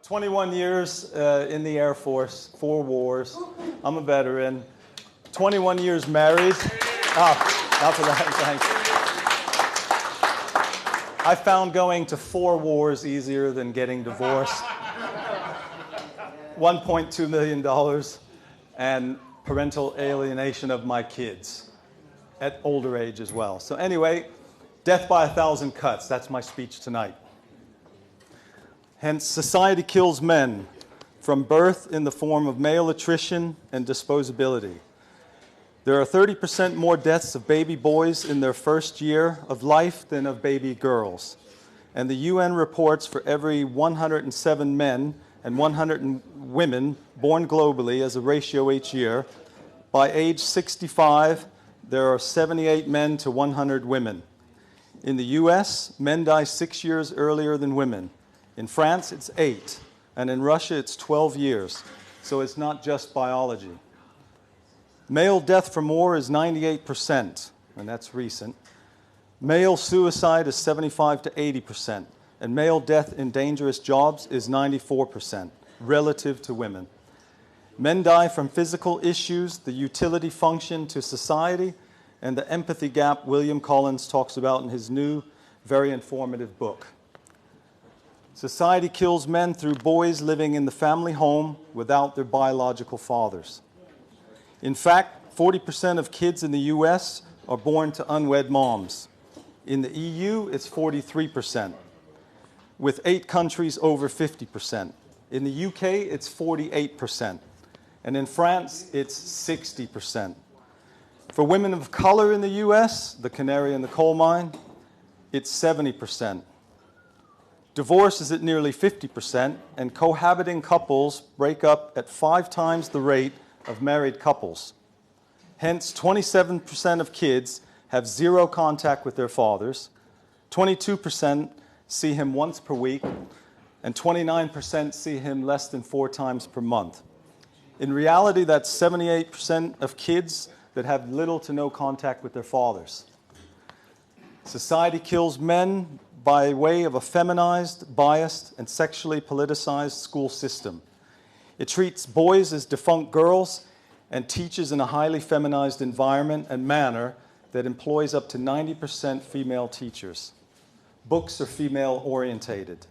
21 years in the Air Force, 4 wars. I'm a veteran. 21 years married. After that, thanks. I found going to 4 wars easier than getting divorced. $1.2 million and parental alienation of my kids at older age as well. So anyway, death by 1,000 cuts. That's my speech tonight. Hence, society kills men from birth in the form of male attrition and disposability. There are 30% more deaths of baby boys in their first year of life than of baby girls. And the UN reports for every 107 men and 100 women born globally as a ratio each year, by age 65, there are 78 men to 100 women. In the US, men die 6 years earlier than women. In France, it's 8, and in Russia, it's 12 years. So it's not just biology. Male death from war is 98%, and that's recent. Male suicide is 75 to 80%, and male death in dangerous jobs is 94%, relative to women. Men die from physical issues, the utility function to society, and the empathy gap William Collins talks about in his new, very informative book. Society kills men through boys living in the family home without their biological fathers. In fact, 40% of kids in the US are born to unwed moms. In the EU, it's 43%, with 8 countries over 50%. In the UK, it's 48%, and in France, it's 60%. For women of color in the US, the canary in the coal mine, it's 70%. Divorce is at nearly 50%, and cohabiting couples break up at 5 times the rate of married couples. Hence, 27% of kids have 0 contact with their fathers, 22% see him once per week, and 29% see him less than 4 times per month. In reality, that's 78% of kids that have little to no contact with their fathers. Society kills men by way of a feminized, biased, and sexually politicized school system. It treats boys as defunct girls and teaches in a highly feminized environment and manner that employs up to 90% female teachers. Books are female-orientated.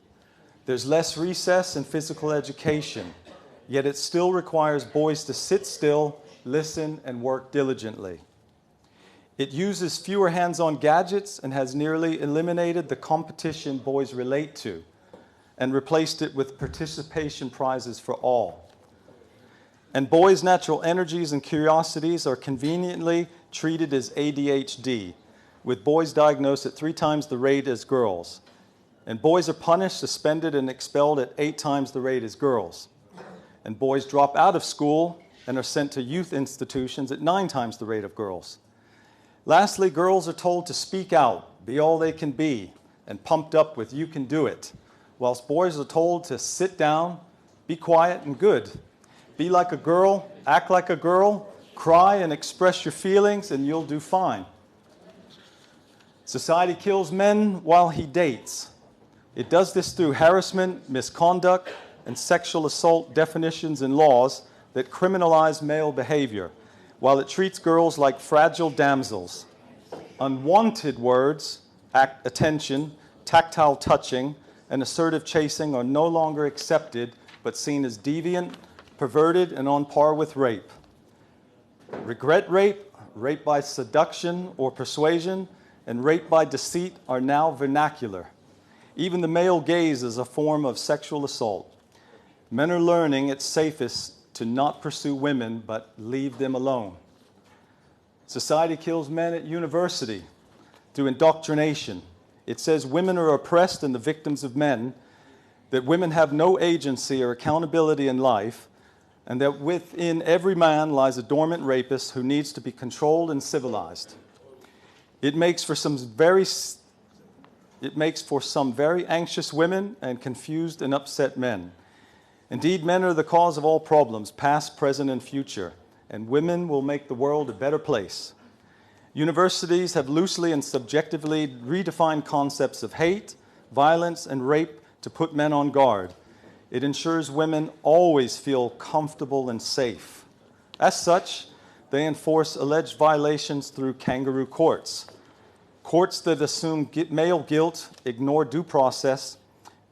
There's less recess and physical education, yet it still requires boys to sit still, listen, and work diligently. It uses fewer hands-on gadgets and has nearly eliminated the competition boys relate to and replaced it with participation prizes for all. And boys' natural energies and curiosities are conveniently treated as ADHD, with boys diagnosed at 3 times the rate as girls. And boys are punished, suspended, and expelled at 8 times the rate as girls. And boys drop out of school and are sent to youth institutions at 9 times the rate of girls. Lastly, girls are told to speak out, be all they can be, and pumped up with "you can do it," whilst boys are told to sit down, be quiet and good. Be like a girl, act like a girl, cry and express your feelings, and you'll do fine. Society kills men while he dates. It does this through harassment, misconduct, and sexual assault definitions and laws that criminalize male behavior, while it treats girls like fragile damsels. Unwanted words, attention, tactile touching, and assertive chasing are no longer accepted, but seen as deviant, perverted, and on par with rape. Regret rape, rape by seduction or persuasion, and rape by deceit are now vernacular. Even the male gaze is a form of sexual assault. Men are learning it's safest to not pursue women, but leave them alone. Society kills men at university through indoctrination. It says women are oppressed and the victims of men, that women have no agency or accountability in life, and that within every man lies a dormant rapist who needs to be controlled and civilized. It makes for some very anxious women and confused and upset men. Indeed, men are the cause of all problems, past, present, and future, and women will make the world a better place. Universities have loosely and subjectively redefined concepts of hate, violence, and rape to put men on guard. It ensures women always feel comfortable and safe. As such, they enforce alleged violations through kangaroo courts. Courts that assume male guilt, ignore due process,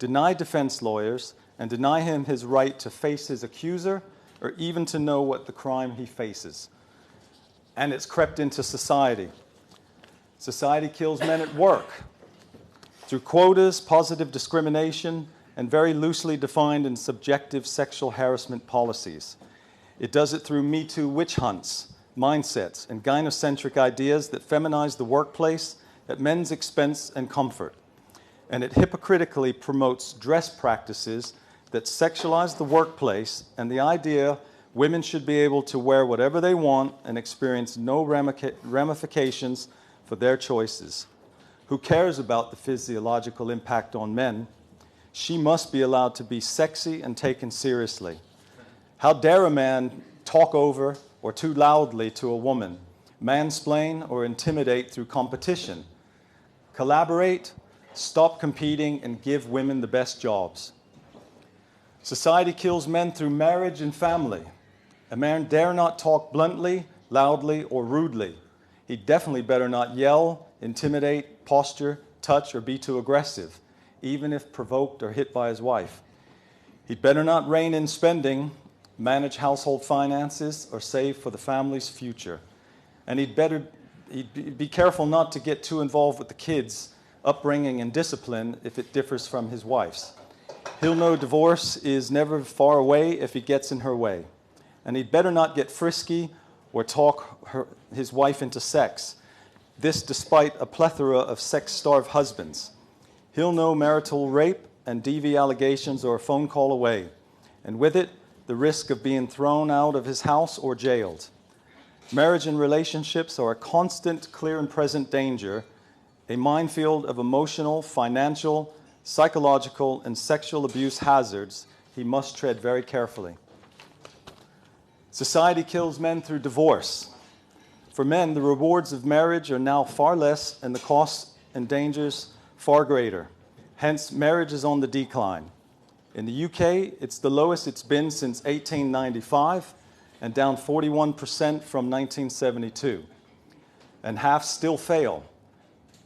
deny defense lawyers, and deny him his right to face his accuser or even to know what the crime he faces. And it's crept into society. Society kills men at work through quotas, positive discrimination, and very loosely defined and subjective sexual harassment policies. It does it through Me Too witch hunts, mindsets, and gynocentric ideas that feminize the workplace at men's expense and comfort. And it hypocritically promotes dress practices that sexualize the workplace and the idea women should be able to wear whatever they want and experience no ramifications for their choices. Who cares about the physiological impact on men? She must be allowed to be sexy and taken seriously. How dare a man talk over or too loudly to a woman, mansplain or intimidate through competition? Collaborate, stop competing, and give women the best jobs. Society kills men through marriage and family. A man dare not talk bluntly, loudly, or rudely. He definitely better not yell, intimidate, posture, touch, or be too aggressive, even if provoked or hit by his wife. He'd better not rein in spending, manage household finances, or save for the family's future. And he'd be careful not to get too involved with the kids' upbringing and discipline if it differs from his wife's. He'll know divorce is never far away if he gets in her way. And he'd better not get frisky or talk his wife into sex. This despite a plethora of sex-starved husbands. He'll know marital rape and DV allegations are a phone call away. And with it, the risk of being thrown out of his house or jailed. Marriage and relationships are a constant, clear and present danger, a minefield of emotional, financial, psychological, and sexual abuse hazards he must tread very carefully. Society kills men through divorce. For men, the rewards of marriage are now far less and the costs and dangers far greater. Hence, marriage is on the decline. In the UK, it's the lowest it's been since 1895 and down 41% from 1972. And half still fail.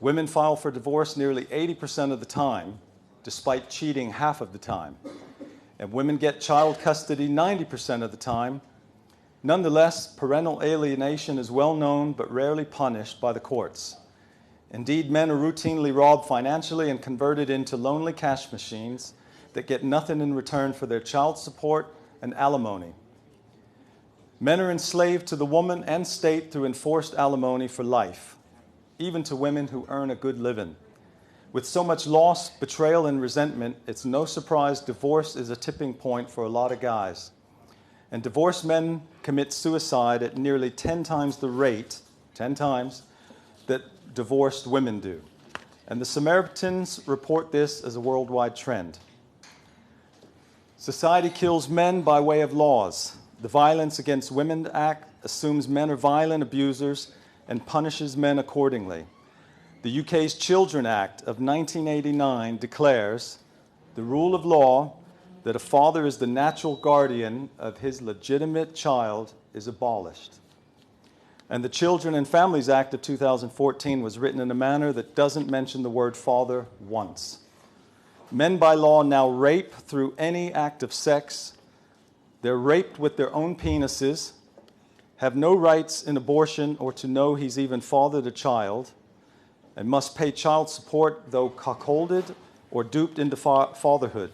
Women file for divorce nearly 80% of the time, despite cheating half of the time. And women get child custody 90% of the time. Nonetheless, parental alienation is well known but rarely punished by the courts. Indeed, men are routinely robbed financially and converted into lonely cash machines that get nothing in return for their child support and alimony. Men are enslaved to the woman and state through enforced alimony for life, even to women who earn a good living. With so much loss, betrayal, and resentment, it's no surprise divorce is a tipping point for a lot of guys. And divorced men commit suicide at nearly 10 times the rate, 10 times, that divorced women do. And the Samaritans report this as a worldwide trend. Society kills men by way of laws. The Violence Against Women Act assumes men are violent abusers and punishes men accordingly. The UK's Children Act of 1989 declares the rule of law that a father is the natural guardian of his legitimate child is abolished. And the Children and Families Act of 2014 was written in a manner that doesn't mention the word father once. Men by law now rape through any act of sex. They're raped with their own penises, have no rights in abortion or to know he's even fathered a child, and must pay child support though cuckolded or duped into fatherhood.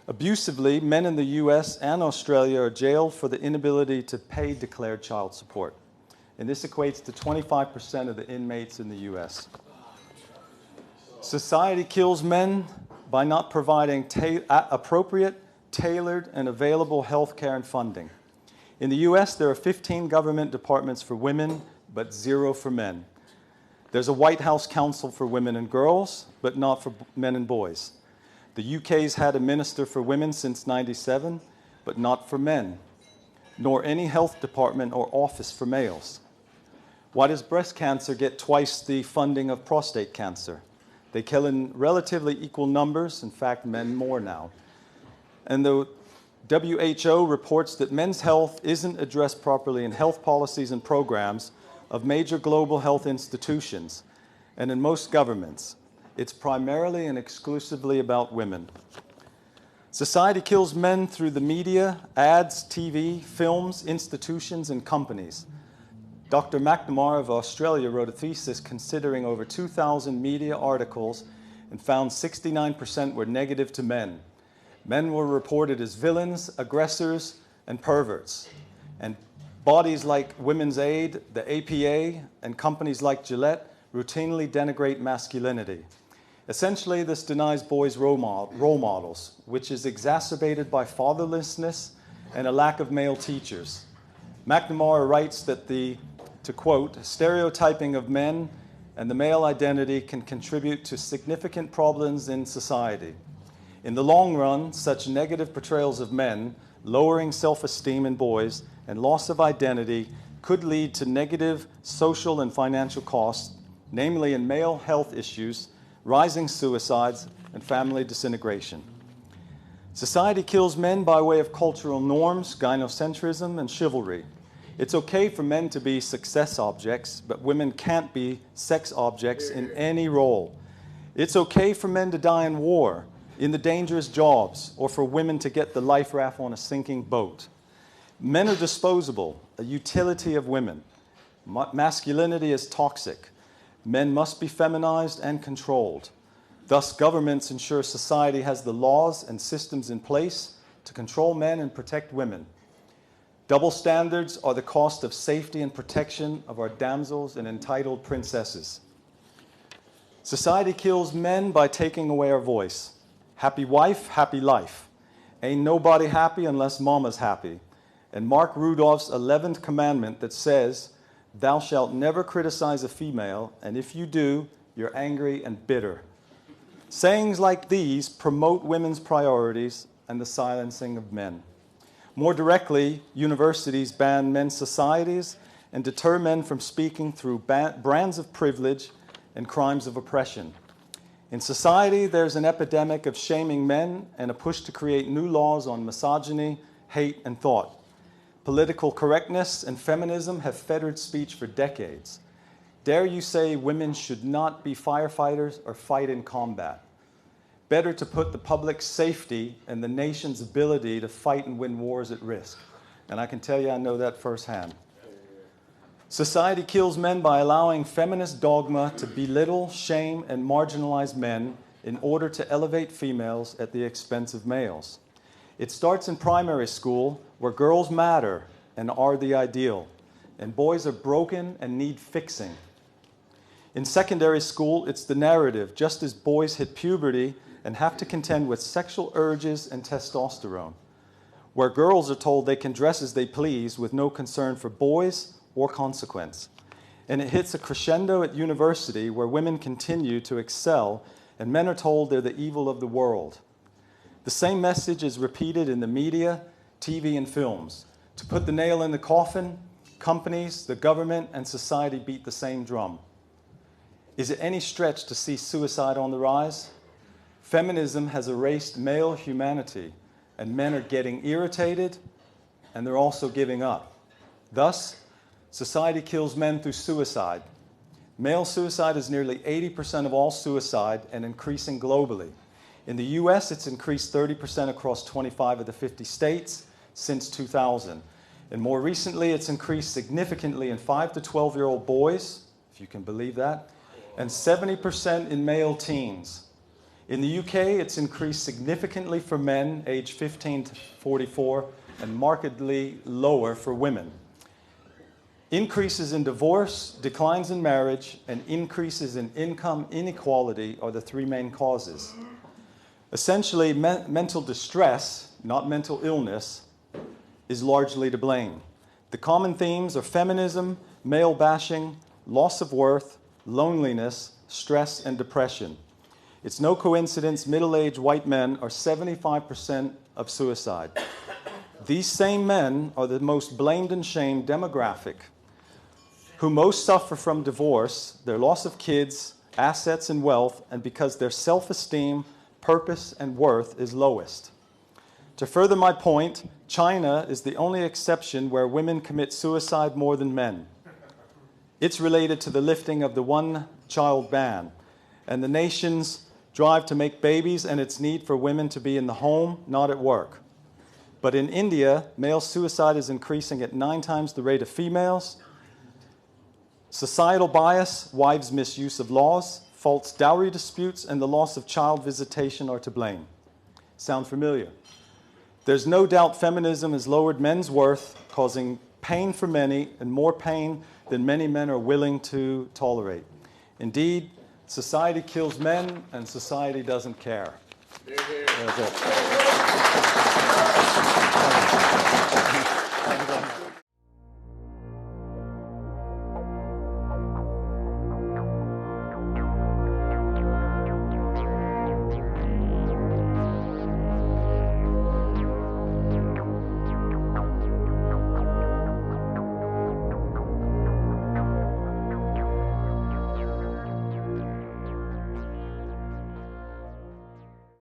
Abusively, men in the US and Australia are jailed for the inability to pay declared child support. And this equates to 25% of the inmates in the US. Society kills men by not providing appropriate, tailored, and available health care and funding. In the US, there are 15 government departments for women, but 0 for men. There's a White House Council for women and girls, but not for men and boys. The UK's had a minister for women since '97, but not for men, nor any health department or office for males. Why does breast cancer get twice the funding of prostate cancer? They kill in relatively equal numbers, in fact, men more now. And the WHO reports that men's health isn't addressed properly in health policies and programs of major global health institutions and in most governments. It's primarily and exclusively about women. Society kills men through the media, ads, TV, films, institutions, and companies. Dr. McNamara of Australia wrote a thesis considering over 2,000 media articles and found 69% were negative to men. Men were reported as villains, aggressors, and perverts. And bodies like Women's Aid, the APA, and companies like Gillette routinely denigrate masculinity. Essentially, this denies boys role models, which is exacerbated by fatherlessness and a lack of male teachers. McNamara writes that to quote, stereotyping of men and the male identity can contribute to significant problems in society. In the long run, such negative portrayals of men, lowering self-esteem in boys, and loss of identity could lead to negative social and financial costs, namely in male health issues, rising suicides, and family disintegration. Society kills men by way of cultural norms, gynocentrism, and chivalry. It's okay for men to be success objects, but women can't be sex objects in any role. It's okay for men to die in war, in the dangerous jobs, or for women to get the life raft on a sinking boat. Men are disposable, a utility of women. Masculinity is toxic. Men must be feminized and controlled. Thus, governments ensure society has the laws and systems in place to control men and protect women. Double standards are the cost of safety and protection of our damsels and entitled princesses. Society kills men by taking away our voice. Happy wife, happy life. Ain't nobody happy unless mama's happy. And Mark Rudolph's 11th commandment that says, thou shalt never criticize a female, and if you do, you're angry and bitter. Sayings like these promote women's priorities and the silencing of men. More directly, universities ban men's societies and deter men from speaking through brands of privilege and crimes of oppression. In society, there's an epidemic of shaming men and a push to create new laws on misogyny, hate, and thought. Political correctness and feminism have fettered speech for decades. Dare you say women should not be firefighters or fight in combat? Better to put the public's safety and the nation's ability to fight and win wars at risk. And I can tell you I know that firsthand. Society kills men by allowing feminist dogma to belittle, shame, and marginalize men in order to elevate females at the expense of males. It starts in primary school, where girls matter and are the ideal, and boys are broken and need fixing. In secondary school, it's the narrative, just as boys hit puberty and have to contend with sexual urges and testosterone, where girls are told they can dress as they please with no concern for boys or consequence. And it hits a crescendo at university, where women continue to excel and men are told they're the evil of the world. The same message is repeated in the media, TV, and films. To put the nail in the coffin, companies, the government, and society beat the same drum. Is it any stretch to see suicide on the rise? Feminism has erased male humanity, and men are getting irritated, and they're also giving up. Thus, society kills men through suicide. Male suicide is nearly 80% of all suicide and increasing globally. In the US, it's increased 30% across 25 of the 50 states since 2000. And more recently, it's increased significantly in 5 to 12-year-old boys, if you can believe that, and 70% in male teens. In the UK, it's increased significantly for men aged 15 to 44 and markedly lower for women. Increases in divorce, declines in marriage, and increases in income inequality are the three main causes. Essentially, mental distress, not mental illness, is largely to blame. The common themes are feminism, male bashing, loss of worth, loneliness, stress, and depression. It's no coincidence middle-aged white men are 75% of suicide. These same men are the most blamed and shamed demographic, who most suffer from divorce, their loss of kids, assets, and wealth, and because their self-esteem, purpose, and worth is lowest. To further my point, China is the only exception where women commit suicide more than men. It's related to the lifting of the one-child ban and the nation's drive to make babies and its need for women to be in the home, not at work. But in India, male suicide is increasing at 9 times the rate of females. Societal bias, wives' misuse of laws, false dowry disputes, and the loss of child visitation are to blame. Sound familiar? There's no doubt feminism has lowered men's worth, causing pain for many and more pain than many men are willing to tolerate. Indeed, society kills men and society doesn't care. That's it.